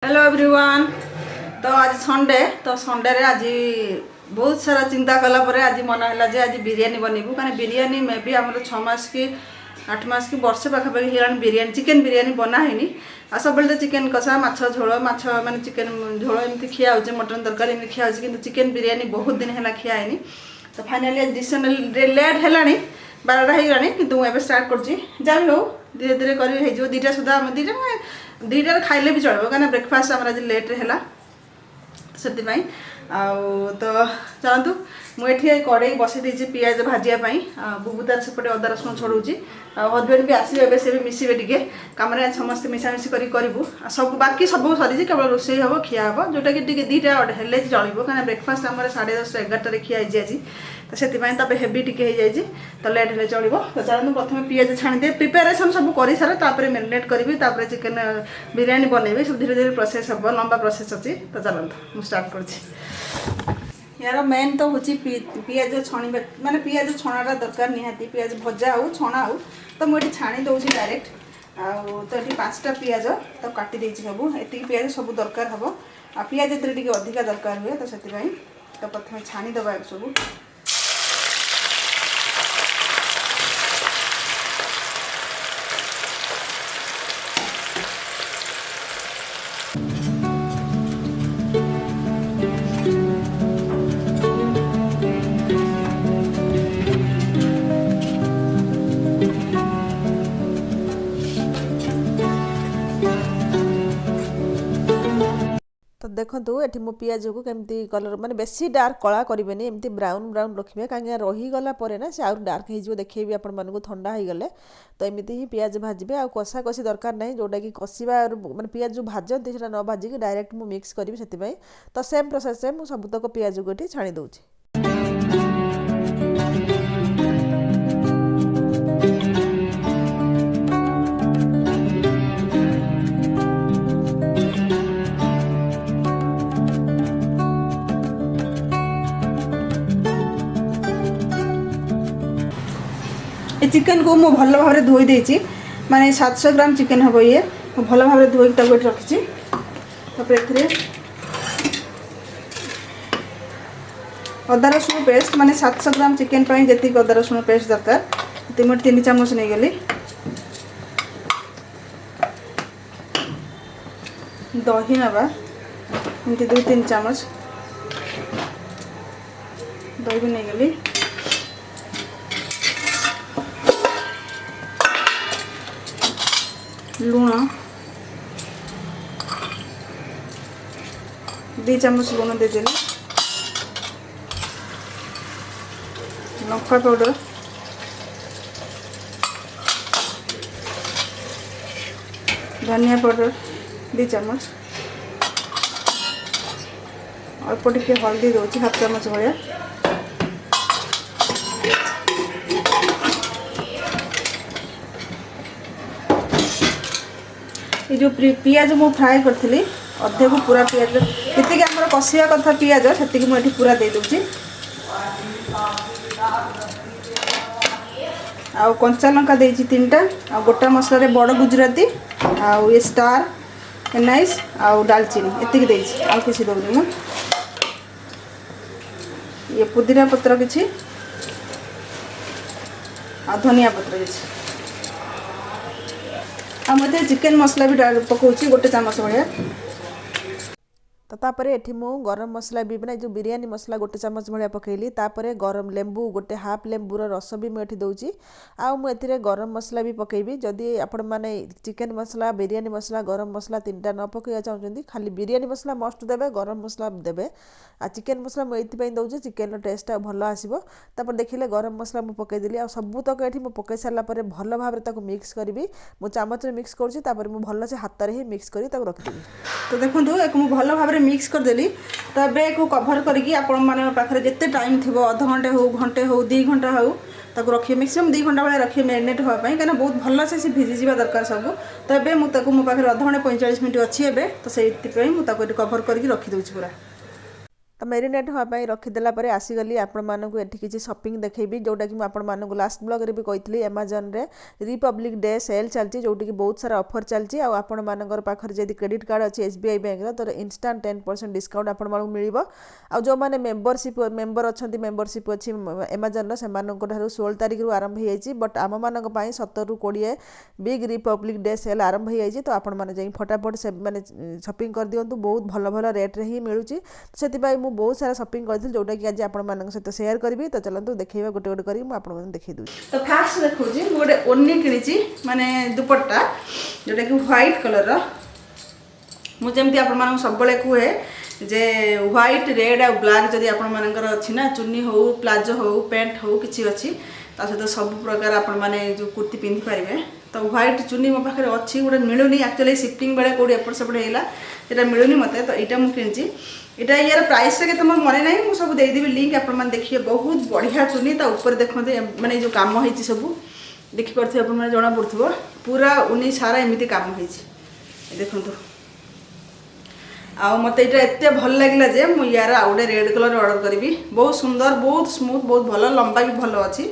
Hello everyone. तो आज Sunday तो संडे रे आज बहुत सारा चिंता कला पर आज मन है आज बिरियानी बनइबू कहीं बिरियानी मे भी आम 6 मास की 8 मास की वर्ष पाखापाखि बिरियानी चिकेन बिरियानी बनाही आ सब तो चिकेन कषा माछ झोल माछ माने चिकेन झोल एमती खिया हो मटन तरकारी एमती खिया हो चिकेन बिरियानी बहुत दिन है खियानी। तो फाइनाली डिसीजन लेट है 12टा होगा कि स्टार्ट कर जहाँ भी हो धीरे धीरे कर दुईटा सुधा दुईटा खाइले भी चलो कहीं ब्रेकफास्ट आम आज लेट्रे है से तो चलतु मुझे कड़े बसई देती पिज भाजापी बुबू तार सेपटे अदा रसुण छड़ाऊँगी हजबैंड भी आसवे से भी मिसवे टे कम समस्त मिसामिशी करूँ सब बाकी सब सरी केवल रोसे हम खिया हम जोटा कि दुईटा हेल्ले चलो कहीं ब्रेकफास्ट आम 10:30 11टार खिया आज तो से हेवी टिके हो तो लेट हेल्ले चलो। तो चलते प्रथम पिज छाणीदे प्रिपेरेसन सब कर सारे मेरिनेट करी चिकेन बिरियानी बनइबी सब धीरे धीरे प्रोसेस हम लंबा प्रोसेस अच्छी। तो चलते मुझे स्टार्ट कर यार मेन तो हूँ पिज छणी माने पिज छणाटा दरकार निहाती पिज भजा हो छणा हो तो मुझे छाणी दूसरी डायरेक्ट तो ये 5टा पिज तो काटी देती सब ये पिज सब दरकार हम आ पिज ये अधिका दरकार हुए तो से तो प्रथम छाणीदे सब तो देखो ये मो पिज को केमती कलर माने बेसी डार्क कला करेंगे एमती ब्राउन ब्राउन रखिए कहीं रहीगला ना से आउट डार्क हो देखिए आपण मानक ठंडा हो गले तो एमती ही पिज भाजबे आ कषा कषी दरकार नहीं जोटा कि कषा माने पिज जो भाजती है न भाजिक डायरेक्ट मु मिक्स करी से तो सेम प्रोसेस से मुझे सबुतक पिज को ये छाणी दूची। चिकेन को मुझे भल भाव धोई देती माने 700 ग्राम चिकेन हम ये भल भाव धोई रखी अदा रसुण पेस्ट माने 700 ग्राम चिकेन जी अदा रसुण पेस्ट दरकार मुझे 3 चामच नहीं गली दही नवा एमती 2-3 चामच दही भी नहीं गली लुण 2 चामच लुण देदेली लंका पाउडर धनिया पाउडर 2 चामच अल्प टिके हल्दी दूसरी हाफ चामच भाया ये जो पिज मु फ्राए करी अधे को पूरा पिज जी आम कषिया कथा पिज से मुझे पूरा दे दूची आ कंचा लंका देती 3टा आ गोटा मसला बड़ गुजराती आउ ये स्टार एनाइस आउ दालचीनी एतिक देती आउ किसी दौनी मु ये पुदीना पत्र किसी आ धनिया पत्र किसी आ मध्य चिकेन मसला भी पकाउछि 1 चामच भाया तो तापर एठी मु गरम मसला भी बना जो बिरियानी मसला 1 चामच भाया पकेली तापर गरम लेंबू गोटे हाफ लेंबूर रस भी मुझे दौची आउ मुझे गरम मसला भी पकेबी जदि आपण माने चिकेन मसला बिरियानी मसला गरम मसला 3टा न पकईया चाहते खाली बिरियानी मसला मस्ट देवे गरम मसला देवे आ चिकेन मसला मुझे दौचे चिकेन टेस्ट भल आसो तापर देखिले गरम मसला मुझे पकईदेली आ सबूतक ये पकई सारा भल भाव मिक्स करी मु चामच मिक्स करुँच भल से हाथ में ही मिक्स कर रखिदेवी। तो देखो एक भल भाव मिक्स करदेली तो ए को कभर करके आपण माने पाखरे जिते टाइम थी अध घंटे हो घंटे हो 2 घंटा हो ताको रखिए मैक्सिमम 2 घंटा वाले रखिए मैरिनेट होगापी कहीं बहुत भल से भिजी जावा दरकार सब। तो ये मुझे मो पाखे अध घंटे 45 मिनट अच्छी है तो से कभर करके रखीदे पूरा। तो मेरीनेट होगापाई रखीदेला आसीगली आपण मानक एठी किसी शॉपिंग देखी जोटा कि आपण मानक लास्ट ब्लॉग रे भी कही अमेजन रे रिपब्लिक डे सेल चलती जोटी कि बहुत सारा ऑफर चलती आपण मानकर पाखर जदि क्रेडिट कार्ड अच्छी SBI बैंक रो तो इंस्टांट 10% डिस्काउंट आपण मानक मिलिबो आ जो माने मेंबर अच्छी मेंबरशिप अच्छी अमेजन से 16 तारिख रु आरंभ हो जाए बट आम मानक 17 रु 20 बिग रिपब्लिक डे सेल आरंभ हो जाए तो आपण माने जाई फटाफट से माने शॉपिंग कर दियंतु बहुत भल भल रेट रे ही मिलुची से बहुत सारा शॉपिंग करी जोटा कि आज आपण मान सहित शेयर करी तो चलते देखा गोटे गोटे करी मुझे देखी दूँ। तो फास्ट देखो गोटे ओनी कि माने दुपट्टा जोटा कि व्हाइट कलर मुझे आपण सब कहे जे व्हाइट रेड आ ब्लैक जदि आपण मानकर अच्छी ना चुन्नी हो प्लाजो हो पैंट हो किसी अच्छी ता सहित सब प्रकार आपण माने जो कुर्ती पिंधि पारे तो व्हाइट चुन्नी मो पाखे अच्छी गोटे मिलूनी एक्चुअली शिफ्टिंग बेले कौट एपट सेपट होगा ये मिलूनी मत तो यहाँ मुझे किनी यार प्राइस के मोर मन ना मुझे सब देदेवी लिंक आप देखिए बहुत बढ़िया चुनी ता ऊपर देखते माने जो कम हो सब देखिपे आप जना पड़ो पूरा उन्नी सारा एमती कम हो देखु आ मत ये एत भल लगे जे मुझे यार आउ गए रेड कलर ऑर्डर करी बहुत सुंदर बहुत स्मूथ बहुत भल लंबा भी भल अच्छी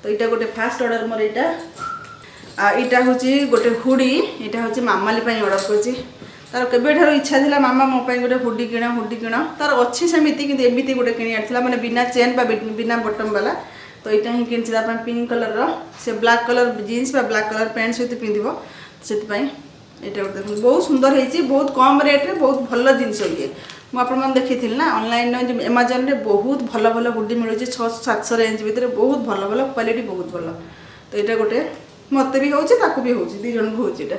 तो यहाँ गोटे फास्ट ऑर्डर मोर यहाँ हूँ गोटे हुडी यहाँ हूँ मामाली ऑर्डर कर तार केबेठार इच्छा थी मामा मो गोटे हुडी किण तार अच्छी सेमती कि एमती गोटे कि मैंने बिना चेन बिना बटन वाला तो यहाँ ही कि पिंक कलर से black colour jeans black colour pant सहित पिंधो से यहाँ गोटे बहुत सुंदर होती बहुत कम रेट रे बहुत भल जिनस ये मुझे देखी ना ऑनलाइन अमेजन रे बहुत भल भल हुडी मिलूँ 600-700 रेंज भितर बहुत भल भल क्वालिटी बहुत भल तो यहाँ गोटे मत भी होता भी हो दी जन को होता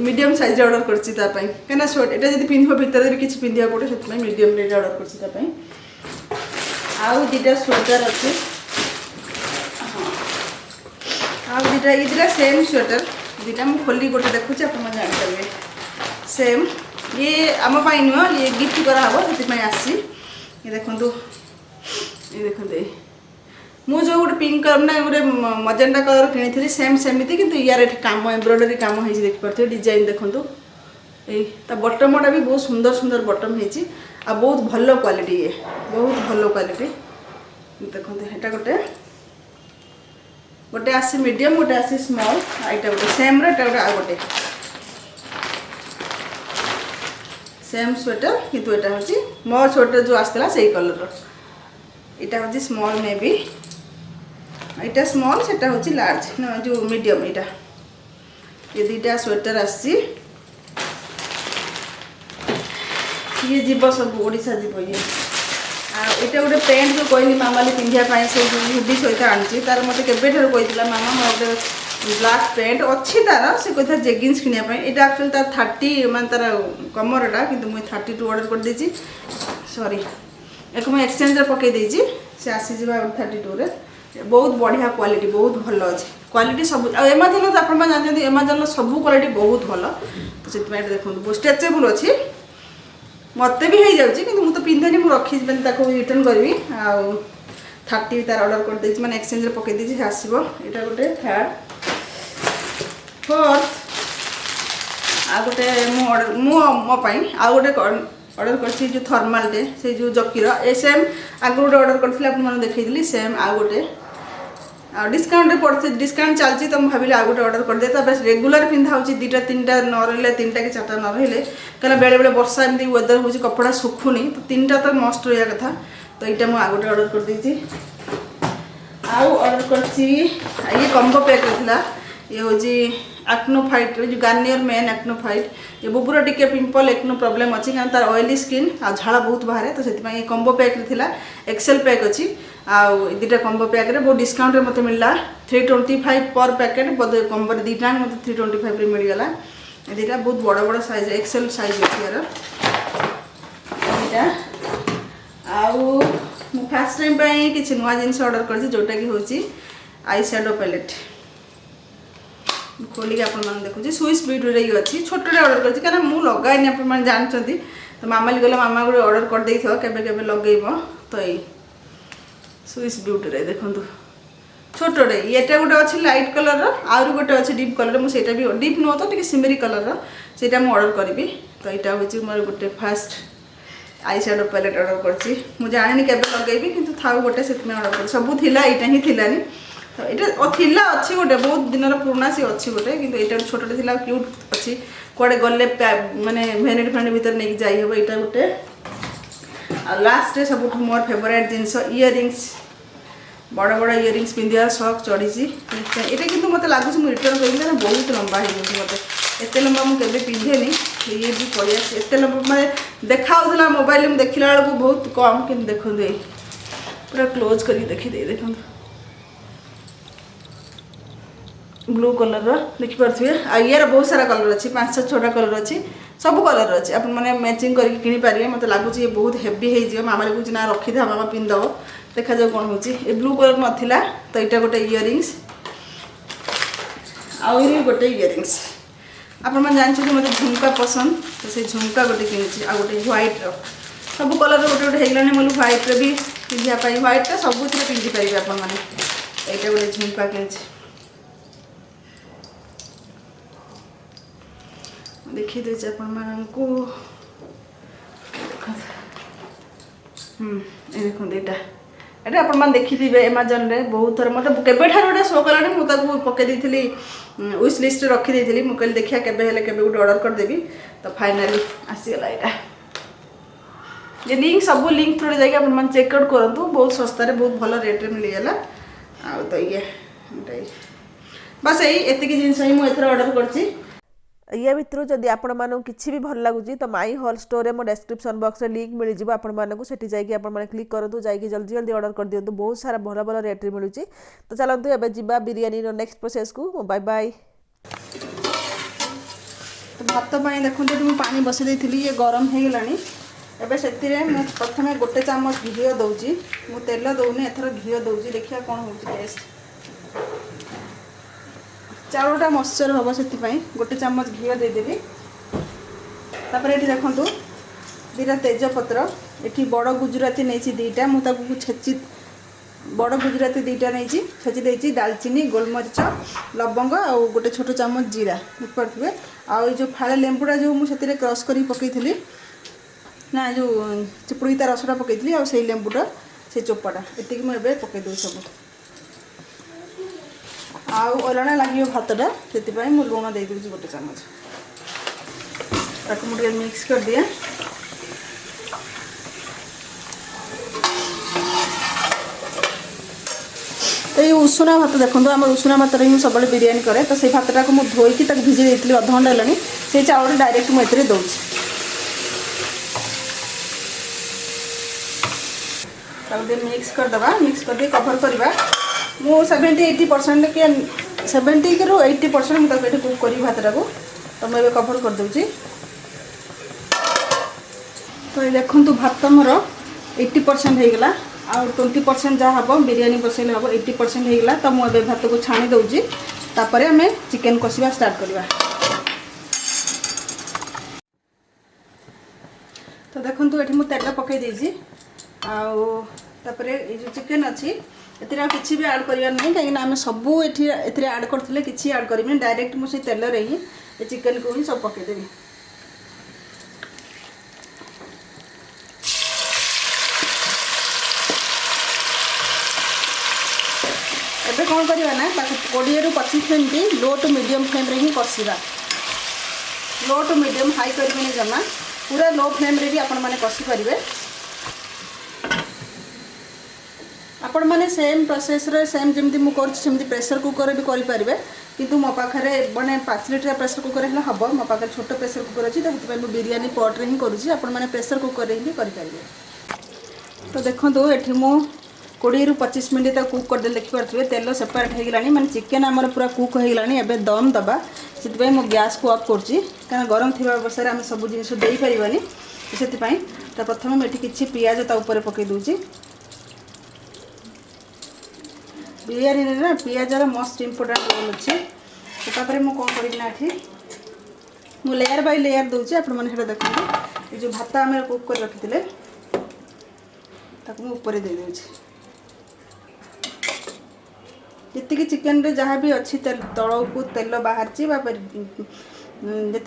मीडियम साइज ऑर्डर करता कहीं शर्ट यहाँ जब पिंध भितर भी किसी पिंधा पड़े से मीडियम रेट ऑर्डर कर आउ दुटा स्वेटर अच्छे आउ दुटा ये दुटा सेम स्वेटर दुटा मुझे खोली गोटे देखुची आप जापारे सेम ये आम नुह ये गिफ्ट कराब से आसी ये देखो ये देखते मुझे जो गोटे पिंक कलर ना गोटे मजेंटा कलर किनी सेम सेमती कि यार काम एम्ब्रॉयडरी काम हो देखिपे डिजाइन देखो ये बटमटा भी बहुत सुंदर सुंदर बटम होती आ बहुत भल क्वालिटी ये बहुत भल क्वालिटी देखो यहाँ गोटे गोटे आसी मीडियम गोटे आसी स्मॉल यहाँ गोटे सेम रेट गोटे आ गोटे सेम स्वेटर किंतु यहाँ हूँ मो स्वेटर जो आसला से कलर यहाँ हूँ स्मॉल मे बी यहाँ स्मॉल से हूँ लार्ज जो मीडियम यहाँ ये दुटा स्वेटर आसी ये जीव सब ओडिशा जीव ये यहाँ गोटे पैंट जो कहली मामाली पिंधापी से हुडी सहित आनी तार मत के कही मामा मोर गोटे ब्लैक पैंट अच्छी तार से कही जेगिन्स किनापी यहाँ एक्चुअली तार 30 मान तार कमरटा कि मुझे 32 ऑर्डर कर देची सॉरी एक मुझे एक्सचेंज पकई से आसीज 32 रे बहुत बढ़िया क्वालिटी बहुत भल अच्छे क्वालिटी सब एमाजन तो आप जानते एमाजन सब क्वालिटी बहुत भल तो से देखो स्ट्रेचेबल अच्छी मत भी हो जाऊँगी कि मुझे तो पिंधेनी मुझे रखी रिटर्न करी आउ 30 तार ऑर्डर कर देती मैंने एक्सचेंज पकई देती आसो यहाँ गोटे थर्ड फोर्थ आ गोटे मोपाई आउ गोटे ऑर्डर कर जो थर्माल टे से जो जकीर ए सेम आग गोटे ऑर्डर करते आपने देखी सेम आउ गोटे डिस्काउंट पड़ते डिस्काउंट चलती तो मुझे भाविली आउ गोटे ऑर्डर कर दिया बस रेगुलर पिंधा हो 2-3टा न रही 3टा कि 4टा न रही कहीं बेले बेले वर्षा एमती वेदर हो कपड़ा सुखुनी तो 3टा तो मस्ट रहा कथा तो यहाँ मुझे आउ गोटे ऑर्डर कर देती आउ ऑर्डर कर ये कम्बो पैक था ये हूँ एक्नो फाइट जो गार्नियर मेन एक्नो फाइट ये बुबुर टिके पिंपल एक्नो प्रॉब्लम अच्छी कारण तार ऑयली स्किन आ झाड़ा बहुत बाहर तो से कम्बो पैक था एक्सेल पैक अच्छी आउ दुटा कम्बो पैक रे बहुत डिस्काउंट रे मते मिलला 325 पर पैकेट बोधे कम्बो दुटा मते 325 रे मिलगला दुटा बहुत बड़ बड़ साइज एक्सेल साइज अच्छी यार आउ मु फर्स्ट टाइम पे किसी नुआ जिनस ऑर्डर कर जोटा कि हूँ आई शैडो पैलेट खोलिक आप देखुचे स्विस ब्यूटी रे अच्छी छोटे ऑर्डर कर कारण मुझे लगाए आप जानते तो मामाली गले मामा गोटे ऑर्डर कर दे केबे लगेब तो ये स्विस ब्यूटी रे देखो छोटे ये गोटे अच्छी लाइट कलर आउरी गोटे अच्छे डीप कलर मुझे भी डीप नुह तो टी सिमेरी कलर से मुझे ऑर्डर करी तो यहाँ हूँ मोर गोटे fast eye shadow palette order करछि मु जानिनी केबे लगेबी किंतु थाउ गोटे सेतमे ऑर्डर कर सब थिला एटा ही थिलानी तो एटा थिला अछि गोटे बहुत दिनर पुराना सी अछि गोटे किंतु एटा छोटटे थिला क्यूट अछि कोडे गले माने भेनिटी फैंड भीतर नै जाई हेबो एटा गोटे आ लास्ट रे सब मोर फेवरेट जिंस इयरिंग्स बड़ बड़ इयरिंग्स पिंदिया शौक चढ़ी एटा किंतु मते लागुच मु रिटर्न करबी बहुत लंबा हे मते एते लंबा मु केबे पिंधेनी ये भी पड़िया एते लंबा माने देखाउला मोबाइल में देखिला बेलू बहुत कम कि देखो दे पूरा क्लोज करी देखी दे देखो ब्लू कलर देखि पारथिबे आ यार बहुत सारा कलर अछि 5-6टा कलर अछि सब कलर अछि अपन माने मैचिंग करके किनि पारिबे मते लागुच ये बहुत हेवी हे जियो मामा लागुच ना रखि दे मामा पिंदो देखा जाऊ कोन होची ए ब्लू कलर नथिला तो एटा गोटे इयरिंग्स आ ये गोटे इयरिंग्स आपण मन जान छी मते झुमका पसंद तो से झुमका गोटे किनिछि आ गोटे व्हाइट रो सब कलर गोटे गोटे हेगलाने मोल व्हाइट रे भी पिंधिया पाई व्हाइट ता सब थरे पिंधि पारिबे आपण माने एटा गोटे झुमका किनिछि देखि दे आपण मन को ए देखो देटा एटा आपण मन देखि दिबे Amazon रे बहुत थर मते केबे ठार ओटा शो कलाने मु ताकू पके देथिली विश लिस्ट रखी देथिली मु कहली देखिया केबे हेले केबे गुड ऑर्डर कर देबी तो फाइनली आसी गला एटा ये लिंक सब लिंक थ्रू जाके अपन मन चेक आउट करंतु बहुत सस्ता रे बहुत भलो रेट रे मिली गेला आ तो ये बस एति की जिंस ही मु एथरा ऑर्डर करछि या भितर जदि आपण मानू किछि भी भल लागुची तो माई होल स्टोर रे मो डिस्क्रिप्शन बॉक्स रे लिंक मिल जिवो आपण मानू सेठी जाई आपण माने क्लिक करंतु जाई जल्दी जल्दी ऑर्डर कर दियंतु बहुत सारा भलो भलो रेट रे मिलुची तो चलंतु एबे जिबा बिरयानी रो नेक्स्ट प्रोसेस को बाय बाय तो भात पानी देखंतु तुम पानी बसे देथिली ये गरम हे गेलानी एबे सेति रे मु प्रथमे गोटे चामच घी दउची मु तेल दउनी एथरा घी दउची देखिया कोन होची टेस्ट चारोटा मॉइस्चर हम से गोटे चामच घी देदेवी तापर ये देखो दीटा तेजपत्र ये बड़ गुजराती नहीं दीटा मुझे छेची बड़ गुजराती दीटा नहीं छेची देती दालचीनी गोलमरीच लवंग आ गोटे छोट चामच जीरा बुझे आउ जो फाड़े लेंबुटा जो मुझे क्रश कर पकई ना जो चिपुड़ी तार रसटा पकई आ से लेंबुटा से चोपाटा ये मुझे पकई दूँ सब आउ अलणा लगे भातटा से मुझे लुण दे दूँ गोटे चामच ताको मुझे मिक्स कर दिए तो ये उषुना भात देखो आम उषुना भात ही सब बिरियानी करे तो से भातटा को मुझे धोईकी भिजे देती अध घंटा है से चाउल डायरेक्ट मुझे दौर मिक्स करदे मिक्स करके कभर करवा मु 70-80% के 70 ରୁ 80% मुझे कुक करी भातटा को तो मुझे कभर कर दूची तो ये देखो भात मोर 80% हो गला आ 20% जहाँ हम बिरियानी बसैले हम 80% हो गला तो मुझे भात को छाणी दूची तापर आम चिकेन कषा स्टार्ट करवा तो देखो ये मुझे तेल पकई देजी आपर ये जो चिकेन अच्छी एतिर किसी भी ऐड करियार नहीं कहीं आम सब ये ऐड करते किसी ऐड करें डायरेक्ट मुझे तेल रे ही ये चिकेन को ही सब पकईदेवी एबे कौन करवा ना 20 ରୁ 25 minute low to medium flame रे ही कषा लो टू मीडियम हाई करें जमा पूरा लो फ्लेम रे भी आपण माने कषि करेंगे आपण मैंने सेम प्रोसेस रे सेम जमी मुझे प्रेसर कुकर भी करें किंतु मो पाखे मैंने 5 लीटर प्रेसर कुकर है हम मो पाखे छोट प्रेसर कुकर अच्छी तो बिरियानी पट रे ही करुँची आपण मैंने प्रेसर कुकर ही करेंगे तो देखो ये मु 20 ରୁ 25 मिनट तक कुक करदे देखिपे तेल सेपरेट हो गलानी माने चिकेन आमर पूरा कुक हो गलानी एबे दम दबा से मो गैस को ऑफ करची कारण गरम थी अवस्था आम सब जिन दे पारानी से तो प्रथम मुझे किसी पियाज ता ऊपर पकई दूची बिरियानी ना पियाजर मस्ट इम्पोर्टेंट रोल अच्छे तो मुझे कौन करना मु लेयर बाय लेयर दूसरी आपने देखते ये जो भात आम कुक कर रखी थे ऊपर दे दूँ जी चिकेन रे जहाँ भी अच्छी तल को तेल बाहर जी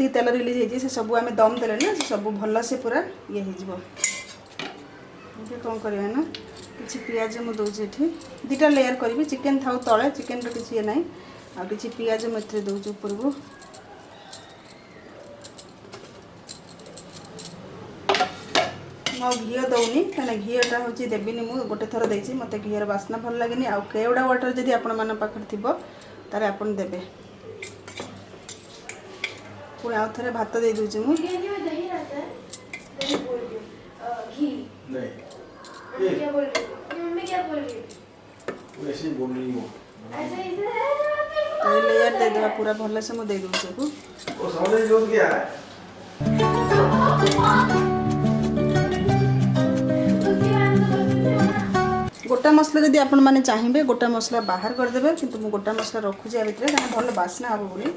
तेल रिलीज होती सब आम दम देले ना सब भल से पूरा ये हो ये कौन करबा ना किछि पियाज मु दउछि एठी दुटा लेयर करबी चिकन थाउ तळे चिकन रो किछि नै आ किछि पियाज मथरे दउछि ऊपर को मो घी दौनी कहीं घीटा हूँ देविनी मुझे गोटे थर देती मत घीर बास्ना भल लगे आउ केवड़ा वाटर जब आपण मान पाखे थी तार आपन देवे पुणी आउ थे भात दे दूची लेयर दे देवा पूरा भल से मुझे दूसरी गोटा मसला जदि आपण माने चाहिए गोटा मसला बाहर करदेवे किंतु मु गोटा मसला रखुची आ भितर कारण भल बास्ना हम बोली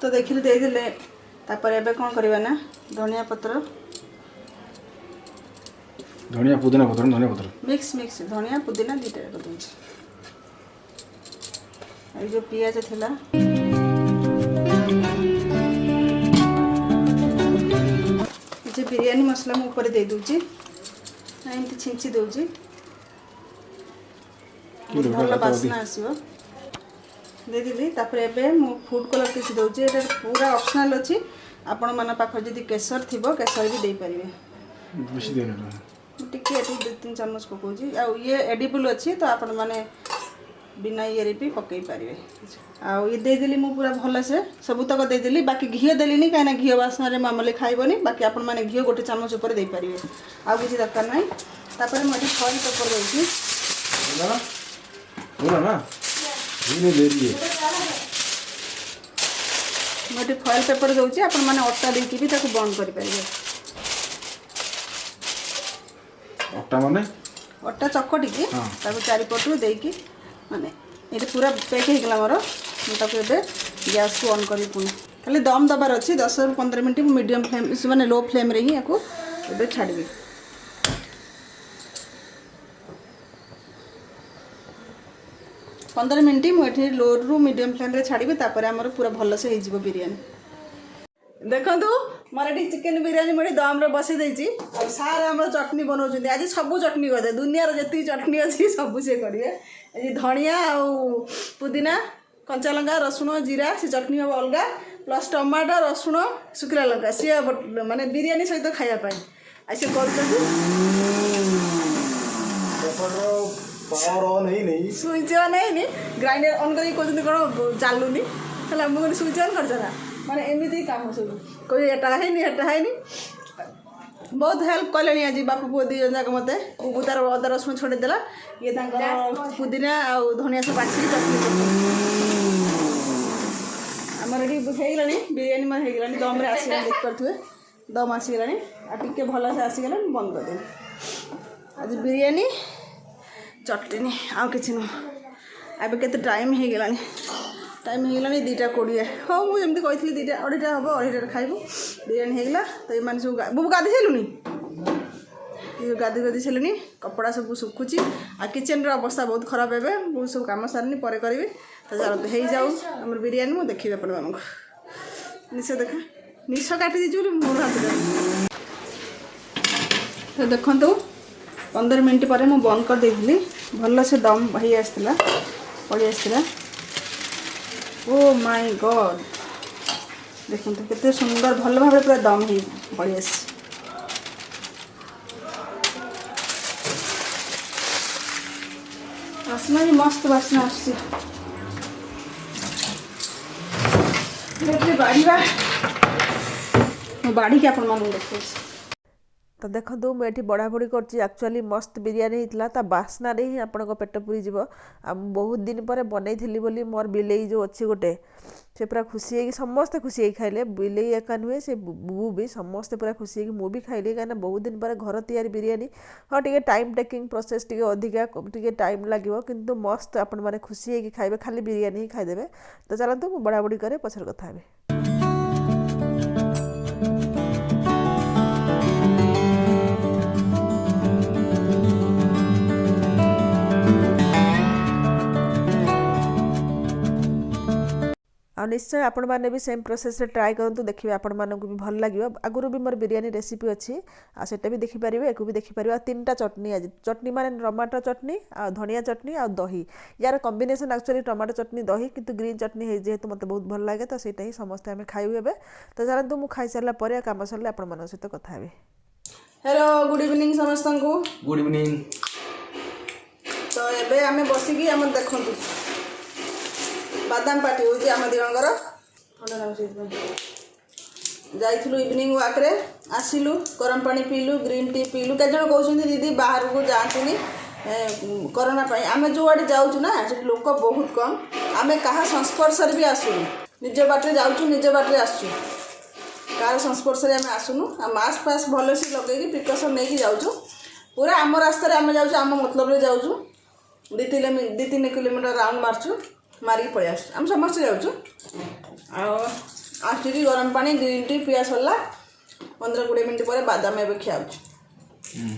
तो देखिले दे देले तापर एबे कोन करबा ना धनिया पत्र धनिया पत्र मिक्स मिक्स धनिया पुदीना दीटा कर दूची ए जो पियाज थिला जे बिरयानी मसला मु ऊपर दे दूची एमती छिंची दूची भल बास्ना आसीबो दे दीदी तापर एबे मु फूड कलर किसी दूची एटा पूरा ऑप्शनल अछि आपण मन पाखर जदी केसर थिबो केसर भी दे परिबे बेसी देना टिके एटू 2-3 चम्मच पकोजी आ ये एडिबल अछि तो आपण माने बिना ये भी पकई पारे आ ये देदेली मु पूरा भल से सबूतक देदेली बाकी घी देली कहीं घी बास्ना मामले खाइबनी बाकी आपण मैंने घी गोटे चामच ऊपर दे पारे आउ किसी दरकार ना तापर मुझे फॉइल पेपर दूसरी मुझे फॉइल पेपर दूसरी आपण मैंने अटा देकी भी ताको बंद कर पारे अटा माने अटा चकटी की ताको चारिपटू देकी माने ये पूरा पैक हो गला मोर मुझे गैस को ऑन करी पुणी खाली दम दबार अच्छी 10-15 मिनट मीडियम फ्लेम माने लो फ्लेम रे ही याको एबे छाड़बी 15 मिनट मुझे लो रु मीडियम फ्लेम रे छाड़बी तापर हमर पूरा भल से हो जिवो बिरयानी देखंतु मोर एटी चिकन बिरयानी मुझे दम रे बसई देछि और सार हमर चटनी बनाउछन आज सब चटनी कर दे दुनिया रे जति चटनी अछि सब से करिवे ये धनिया आउ पुदीना कंचा लंका रसुण जीरा से चटनी हम अलग प्लस टमाटो रसुण शुखला लंका सी माने बिरयानी सहित खाया ऐसे स्विच ऑन है ग्राइंडर ऑन कर कौन चलुनी है मुझे स्विच ऑन कर माने एमती काम सब कोई एटा है बहुत हेल्प कले आज बापू पुओ दी जाक मत बुबू तार अदा रसुण छोड़देला ये पुदीना आ धनिया सब बाछी चटनी आमर ये होगा बिरयानी मोर होगा दम रे आसगा देख पारे दम आसीगला टिके भल से आसीगला बंद कर दे आज बिरयानी चटनी आउ कि अब के टाइम होगा टाइम होगा 2:20 हाँ मुझे कही 2:30 हम 2:30 खाइबू बिरयानी होगा तो ये सब बुबू गाधी सारूनी गाधी गाधी सारे कपड़ा सब सुखुची आ किचन अवस्था बहुत खराब है बहुत सब कम सारे पर करी तो चलते हो जाऊ आम बिरयानी मुझे देखी आपण मानक निश देखा निश काटी दीजिए मोर हाथ तो देखु 15 मिनट पर मुझे बंद कर देली भल से दम भाई आसला पड़ी आसला ओ माय गॉड देखो केते सुंदर भल भाव पूरा दम ही पड़ी आस बास्ना भी मस्त बास्ना आस बाढ़ी के आपण मानू देखो तो देखो मुझे बढ़ाबड़ी कर एक्चुअली मस्त बिरयानी होता ता बास्ना ही आपण पेट पूरी जीव आ बहुत दिन पर बनई बोली मोर बिलेई जो अच्छी गोटे से पूरा खुशी है समस्ते खुशी है खाइले बिलेई एका नुहे से बुबू भी समस्ते पूरा खुशी है मुझे खाइली कहीं बहुत दिन पर घर तैयारी बिरयानी हाँ टे टाइम टेकिंग प्रोसेस टे अधिका टे टाइम लगे किंतु मस्त आपण मैंने खुशी है खाइबे खाली बिरयानी ही खाइदेवे तो चलते मुझे बढ़ाबड़ी करे पछर कथा है। आ निश्चय आपण मैंने भी सेम प्रोसेस रे ट्राई करंतु देखिए आपण मानकु भी भल लागियो आगुरु भी मोर बिरयानी रेसिपी अच्छी आ सेटा भी देखि परिबे एको भी देखि परिबे आ तीनटा चटनी आज चटनी माने टमाटर चटनी आ धनिया चटनी आ दही यार कॉम्बिनेशन एक्चुअली टमाटर चटनी दही किंतु ग्रीन चटनी हे जेहेतु मते बहुत भल लागे तो सेटा ही समस्त हमें खाइबे हेबे तो जानतु मु खाइ सारला परे काम सरले आपण मन सहित कथा हेबे। हेलो गुड इवनिंग समस्त को गुड इवनिंग। तो एबे आमे बसिकी हम देखंतु बादाम पार्टी होची आम दिनकर जाइथिलु इवनिंग वाक रे आसिलु गरम पानी पीलु ग्रीन टी पीलु के जण कहउछन्ती दीदी बाहर को जातुनी कोरोना पाई आमे जो आडे जाउछु ना से लोक बहुत कम आमे कहा संस्पर्श रे भी आसुनु निज बाटे जाउछु निज बाटे आसछु कार संस्पर्श रे आमे आसुनु आ मास्क पास भलो से लगेगी प्रिकॉशन नै कि जाउछु पूरा आम रास्ता रे आमे जाउछु आम मतलब रे जाउछु 2-3 किलोमीटर राउंड मारछु मारिक पड़े आस आम समस्त जाऊँ आसिक गरम पानी ग्रीन टी पिया सरला 15-20 मिनट पर बादाम एवं खिया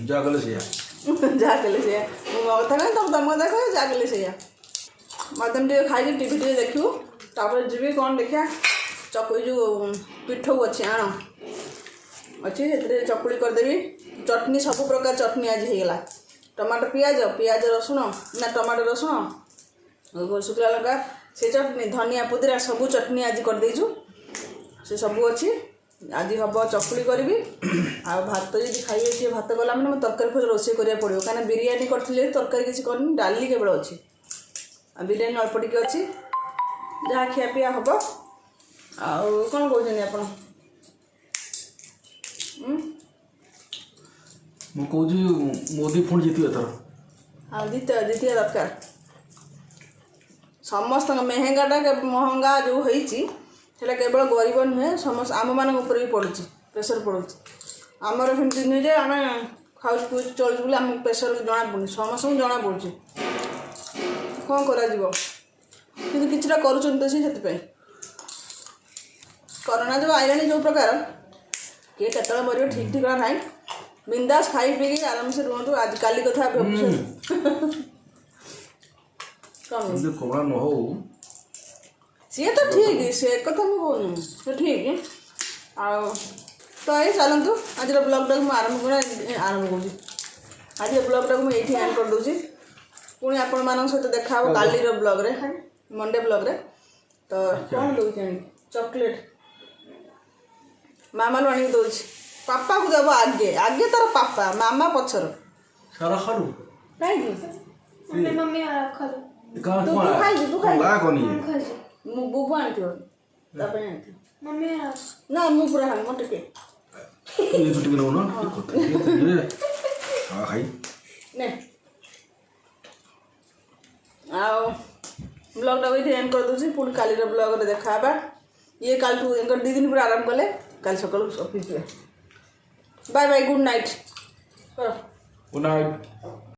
जहाँ कले से कथा कह तुम कथा कह जहाँ कले से बादाम टे खाई टीवी टे देखू तापर जी कौन देखा चकुड़ी जो पिठौ अच्छे आण अच्छी से चकुड़ी करदेवी चटनी सब प्रकार चटनी आज होगला टमाटर पियाज रसुण ना टमाटर रसुण शुक्ला लंका से चटनी धनिया पुदिना सबू चटनी आज कर देजु से सबू अच्छी आज हम चकुड़ी करी आ भात जी खाइए सी भात गला मैंने तरकारी फिर रोसे करा पड़ो कहीं बिरियानी करी तरकारी किसी करनी डाली केवल अच्छी आ बिरियानी अल्प टिके अच्छी जहाँ खियापिया हम आउ कौन कहते आप मोदी पुणी जीत एथर हाँ द्वितीय दरकार समस्त महंगा जो होती केवल गरीब नुहे समस्त आम मान भी पड़ू प्रेसर पड़ू आमर सेमती नुहे जे आम खाऊ पीछे चलु बोले आम प्रेसर जना पड़ू समस्त जना पड़ू कौन कर किसी कर कोरोना जो आईला जो प्रकार किए केतल मर ठीक ठिकाना ना बिंदास खाई पी आराम से रुहतु आज काली कथा कोरोना न हो सी तो ठीक से कथा मुझे तो ठीक आ तो ये चलतु आज ब्लॉग टाक आरंभ कर आज ब्लॉग टाक मुझे एंड कर दूसरी पुणी आपण मान सहित देखा काली ब्लॉग रे मंडे ब्लॉग रे तो कौन दौर चॉकलेट मामा आनी दौर पापा को देव आगे आगे तार पापा मामा पछर सारा खालू कहीं मम्मी मम्मी खालू तू खाई तू खाई ला कोनी मु बुबु आंथियो तापे आंथि मम्मी ना मु पूरा हां मोटे के ये छुट्टी न होना ये हां खाई ने आओ ब्लॉग टा भी एंड कर दूची पुणी काली रे ब्लॉग रे देखाबा ये काल तू इनकर 2 दिन पूरा आराम कले काल सकाळ office bye bye good night good night.